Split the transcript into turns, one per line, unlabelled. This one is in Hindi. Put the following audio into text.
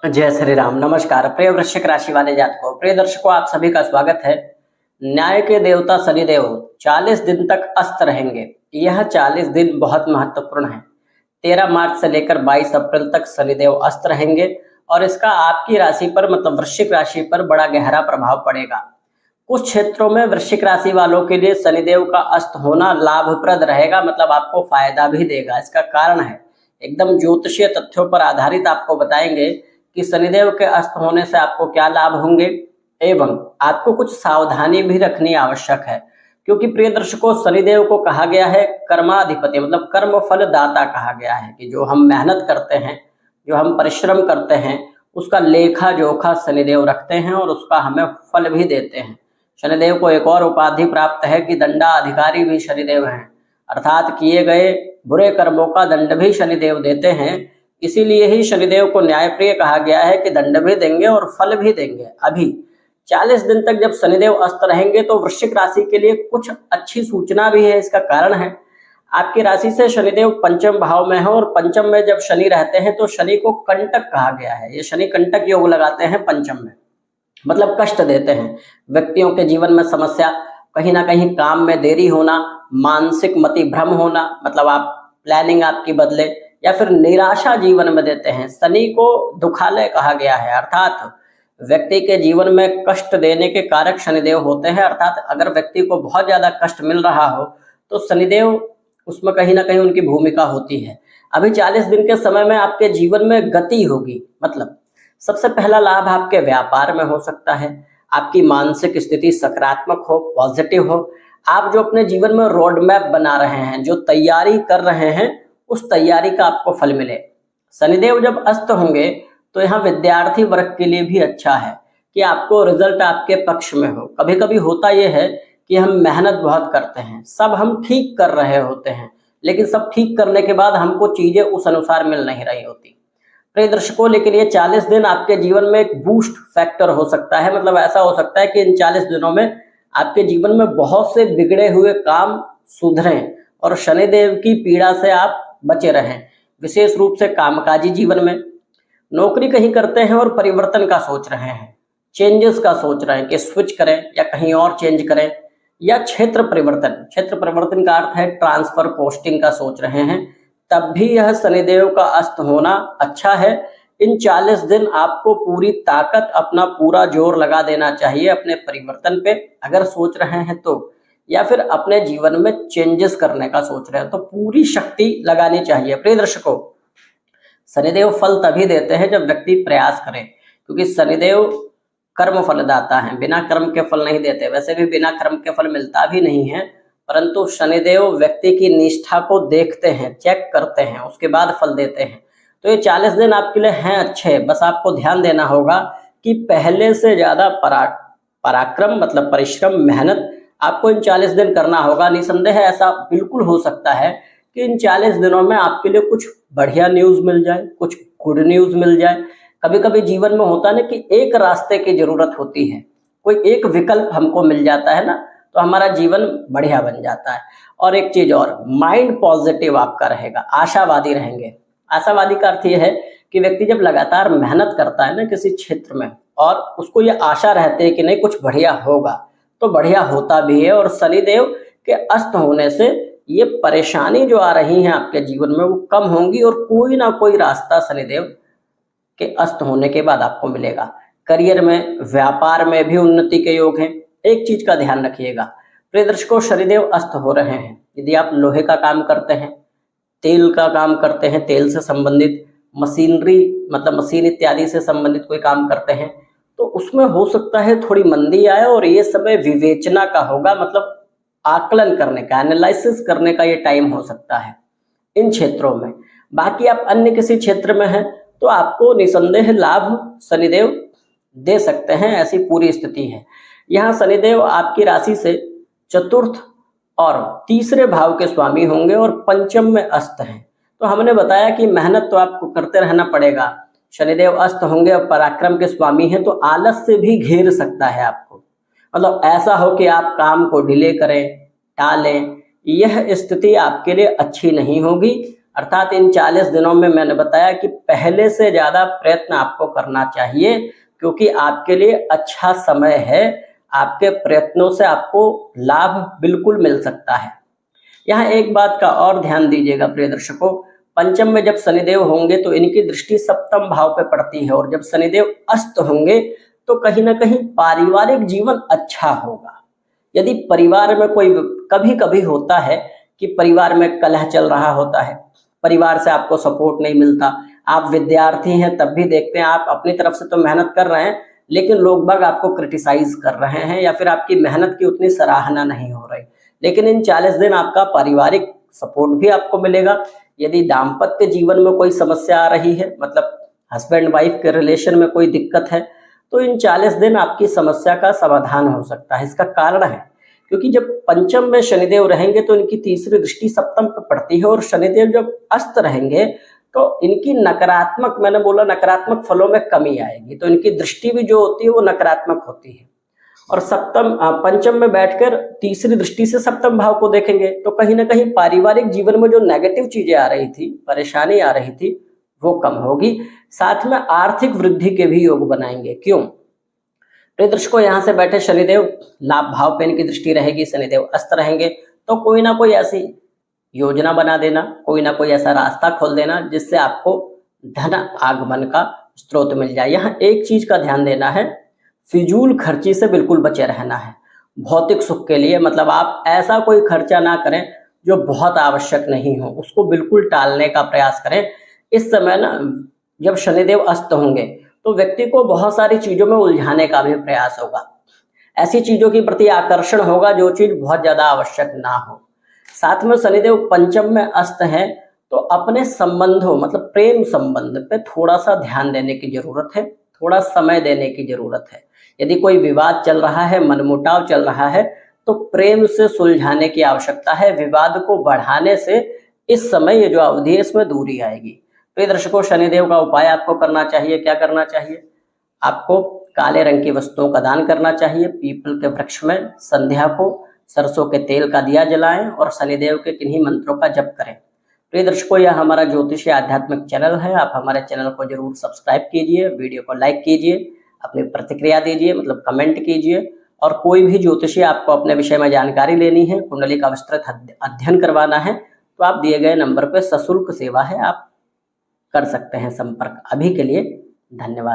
जय श्री राम। नमस्कार प्रिय वृश्चिक राशि वाले जातकों, प्रिय दर्शकों, आप सभी का स्वागत है। न्याय के देवता शनिदेव 40 दिन तक अस्त रहेंगे। यह 40 दिन बहुत महत्वपूर्ण है। 13 मार्च से लेकर 22 अप्रैल तक शनिदेव अस्त रहेंगे और इसका आपकी राशि पर मतलब वृश्चिक राशि पर बड़ा गहरा प्रभाव पड़ेगा। कुछ क्षेत्रों में वृश्चिक राशि वालों के लिए शनिदेव का अस्त होना लाभप्रद रहेगा, मतलब आपको फायदा भी देगा। इसका कारण है एकदम ज्योतिषीय तथ्यों पर आधारित, आपको बताएंगे कि शनिदेव के अस्त होने से आपको क्या लाभ होंगे एवं आपको कुछ सावधानी भी रखनी आवश्यक है। क्योंकि प्रिय दर्शकों, शनिदेव को कहा गया है कर्माधिपति, मतलब कर्म फल दाता कहा गया है कि जो हम मेहनत करते हैं, जो हम परिश्रम करते हैं, उसका लेखा जोखा शनिदेव रखते हैं और उसका हमें फल भी देते हैं। शनिदेव को एक और उपाधि प्राप्त है कि दंडाधिकारी भी शनिदेव हैं, अर्थात किए गए बुरे कर्मों का दंड भी शनिदेव देते हैं। इसीलिए ही शनिदेव को न्यायप्रिय कहा गया है कि दंड भी देंगे और फल भी देंगे। अभी 40 दिन तक जब शनिदेव अस्त रहेंगे तो वृश्चिक राशि के लिए कुछ अच्छी सूचना भी है। इसका कारण है आपकी राशि से शनिदेव पंचम भाव में है और पंचम में जब शनि रहते हैं तो शनि को कंटक कहा गया है। ये शनि कंटक योग लगाते हैं पंचम में, मतलब कष्ट देते हैं। व्यक्तियों के जीवन में समस्या, कहीं ना कहीं काम में देरी होना, मानसिक मति भ्रम होना, मतलब आप प्लानिंग आपकी बदले, या फिर निराशा जीवन में देते हैं। शनि को दुखालय कहा गया है, अर्थात व्यक्ति के जीवन में कष्ट देने के कारक शनिदेव होते हैं। अर्थात अगर व्यक्ति को बहुत ज्यादा कष्ट मिल रहा हो तो शनिदेव उसमें कहीं ना कहीं उनकी भूमिका होती है। अभी 40 दिन के समय में आपके जीवन में गति होगी, मतलब सबसे पहला लाभ आपके व्यापार में हो सकता है। आपकी मानसिक स्थिति सकारात्मक हो, पॉजिटिव हो। आप जो अपने जीवन में रोड मैप बना रहे हैं, जो तैयारी कर रहे हैं, उस तैयारी का आपको फल मिले। शनिदेव जब अस्त होंगे तो यहाँ विद्यार्थी वर्ग के लिए भी अच्छा है कि आपको रिजल्ट आपके पक्ष में हो। कभी कभी होता यह है कि हम मेहनत बहुत करते हैं, सब हम ठीक कर रहे होते हैं, लेकिन सब ठीक करने के बाद हमको चीजें उस अनुसार मिल नहीं रही होती। प्रिय दर्शकों, लेकिन ये 40 दिन आपके जीवन में एक बूस्ट फैक्टर हो सकता है। मतलब ऐसा हो सकता है कि इन 40 दिनों में आपके जीवन में बहुत से बिगड़े हुए काम सुधरें और शनिदेव की पीड़ा से आप बचे रहें। विशेष रूप से कामकाजी जीवन में, नौकरी कहीं करते हैं और परिवर्तन का सोच रहे हैं, चेंजेस का सोच रहे हैं कि स्विच करें या कहीं और चेंज करें, या क्षेत्र परिवर्तन का अर्थ है ट्रांसफर, पोस्टिंग का सोच रहे हैं, तब भी यह शनिदेव का अस्त होना अच्छा है। इन 40 दिन आपको पूरी ताकत, अपना पूरा जोर लगा देना चाहिए अपने परिवर्तन पे, अगर सोच रहे हैं तो, या फिर अपने जीवन में चेंजेस करने का सोच रहे हैं तो पूरी शक्ति लगानी चाहिए। प्रिय दर्शकों, शनिदेव फल तभी देते हैं जब व्यक्ति प्रयास करे, क्योंकि शनिदेव कर्म फलदाता हैं, बिना कर्म के फल नहीं देते। वैसे भी बिना कर्म के फल मिलता भी नहीं है, परंतु शनिदेव व्यक्ति की निष्ठा को देखते हैं, चेक करते हैं, उसके बाद फल देते हैं। तो ये 40 दिन आपके लिए हैं अच्छे। बस आपको ध्यान देना होगा कि पहले से ज्यादा पराक्रम, मतलब परिश्रम, मेहनत आपको इन 40 दिन करना होगा। निसंदेह ऐसा बिल्कुल हो सकता है कि इन 40 दिनों में आपके लिए कुछ बढ़िया न्यूज मिल जाए, कुछ गुड न्यूज मिल जाए। कभी कभी जीवन में होता है ना कि एक रास्ते की जरूरत होती है, कोई एक विकल्प हमको मिल जाता है ना, तो हमारा जीवन बढ़िया बन जाता है। और एक चीज और, माइंड पॉजिटिव आपका रहेगा, आशावादी रहेंगे। आशावादी का अर्थ यह है कि व्यक्ति जब लगातार मेहनत करता है ना किसी क्षेत्र में, और उसको ये आशा रहती है कि नहीं कुछ बढ़िया होगा, तो बढ़िया होता भी है। और शनिदेव के अस्त होने से ये परेशानी जो आ रही है आपके जीवन में वो कम होंगी और कोई ना कोई रास्ता शनिदेव के अस्त होने के बाद आपको मिलेगा। करियर में, व्यापार में भी उन्नति के योग हैं। एक चीज का ध्यान रखिएगा प्रिय दर्शकों, शनिदेव अस्त हो रहे हैं, यदि आप लोहे का काम करते हैं, तेल का काम करते हैं, तेल से संबंधित मशीनरी, मतलब मशीन इत्यादि से संबंधित कोई काम करते हैं, तो उसमें हो सकता है थोड़ी मंदी आए। और ये समय विवेचना का होगा, मतलब आकलन करने का, एनालिसिस करने का ये टाइम हो सकता है इन क्षेत्रों में। बाकी आप अन्य किसी क्षेत्र में हैं तो आपको निसंदेह लाभ शनिदेव दे सकते हैं, ऐसी पूरी स्थिति है। यहाँ शनिदेव आपकी राशि से चतुर्थ और तीसरे भाव के स्वामी होंगे और पंचम में अस्त हैं। तो हमने बताया कि मेहनत तो आपको करते रहना पड़ेगा। शनिदेव अस्त होंगे और पराक्रम के स्वामी हैं, तो आलस से भी घेर सकता है आपको। मतलब ऐसा हो कि आप काम को डिले करें, टालें, यह स्थिति आपके लिए अच्छी नहीं होगी। अर्थात इन 40 दिनों में मैंने बताया कि पहले से ज्यादा प्रयत्न आपको करना चाहिए, क्योंकि आपके लिए अच्छा समय है। आपके प्रयत्नों से आपको लाभ बिल्कुल मिल सकता है। यहाँ एक बात का और ध्यान दीजिएगा प्रिय दर्शकों, पंचम में जब शनिदेव होंगे तो इनकी दृष्टि सप्तम भाव पे पड़ती है, और जब शनिदेव अस्त होंगे तो कहीं ना कहीं पारिवारिक जीवन अच्छा होगा। यदि परिवार में कोई कभी कभी होता है कि परिवार में कलह चल रहा होता है, परिवार से आपको सपोर्ट नहीं मिलता, आप विद्यार्थी हैं तब भी देखते हैं आप अपनी तरफ से तो मेहनत कर रहे हैं, लेकिन लोग बाग आपको क्रिटिसाइज कर रहे हैं या फिर आपकी मेहनत की उतनी सराहना नहीं हो रही। लेकिन इन 40 दिन आपका पारिवारिक सपोर्ट भी आपको मिलेगा। यदि दाम्पत्य जीवन में कोई समस्या आ रही है, मतलब हस्बैंड वाइफ के रिलेशन में कोई दिक्कत है, तो इन 40 दिन आपकी समस्या का समाधान हो सकता है। इसका कारण है क्योंकि जब पंचम में शनिदेव रहेंगे तो इनकी तीसरी दृष्टि सप्तम पर पड़ती है, और शनिदेव जब अस्त रहेंगे तो इनकी नकारात्मक, मैंने बोला नकारात्मक फलों में कमी आएगी, तो इनकी दृष्टि भी जो होती है वो नकारात्मक होती है। और पंचम में बैठकर तीसरी दृष्टि से सप्तम भाव को देखेंगे तो कहीं ना कहीं पारिवारिक जीवन में जो नेगेटिव चीजें आ रही थी, परेशानी आ रही थी, वो कम होगी। साथ में आर्थिक वृद्धि के भी योग बनाएंगे। क्यों? प्रिय दर्शकों, यहाँ से बैठे शनिदेव लाभ भाव पे इनकी दृष्टि रहेगी, शनिदेव अस्त रहेंगे तो कोई ना कोई ऐसी योजना बना देना, कोई ना कोई ऐसा रास्ता खोल देना जिससे आपको धन आगमन का स्रोत मिल जाए। यहाँ एक चीज का ध्यान देना है, फिजूल खर्ची से बिल्कुल बचे रहना है। भौतिक सुख के लिए, मतलब आप ऐसा कोई खर्चा ना करें जो बहुत आवश्यक नहीं हो, उसको बिल्कुल टालने का प्रयास करें। इस समय ना जब शनिदेव अस्त होंगे तो व्यक्ति को बहुत सारी चीजों में उलझाने का भी प्रयास होगा, ऐसी चीजों के प्रति आकर्षण होगा जो चीज बहुत ज्यादा आवश्यक ना हो। साथ में शनिदेव पंचम में अस्त है तो अपने संबंधों, मतलब प्रेम संबंध पे थोड़ा सा ध्यान देने की जरूरत है, थोड़ा समय देने की जरूरत है। यदि कोई विवाद चल रहा है, मनमुटाव चल रहा है, तो प्रेम से सुलझाने की आवश्यकता है। विवाद को बढ़ाने से इस समय ये जो अवधि है इसमें दूरी आएगी। प्रिय दर्शकों, शनिदेव का उपाय आपको करना चाहिए। क्या करना चाहिए? आपको काले रंग की वस्तुओं का दान करना चाहिए। पीपल के वृक्ष में संध्या को सरसों के तेल का दिया जलाएं और शनिदेव के किन्हीं मंत्रों का जप करें। प्रिय दर्शकों, यह हमारा ज्योतिषीय आध्यात्मिक चैनल है। आप हमारे चैनल को जरूर सब्सक्राइब कीजिए, वीडियो को लाइक कीजिए, अपनी प्रतिक्रिया दीजिए, मतलब कमेंट कीजिए। और कोई भी ज्योतिषी आपको अपने विषय में जानकारी लेनी है, कुंडली का विस्तृत अध्ययन करवाना है, तो आप दिए गए नंबर पर सशुल्क सेवा है, आप कर सकते हैं संपर्क। अभी के लिए धन्यवाद।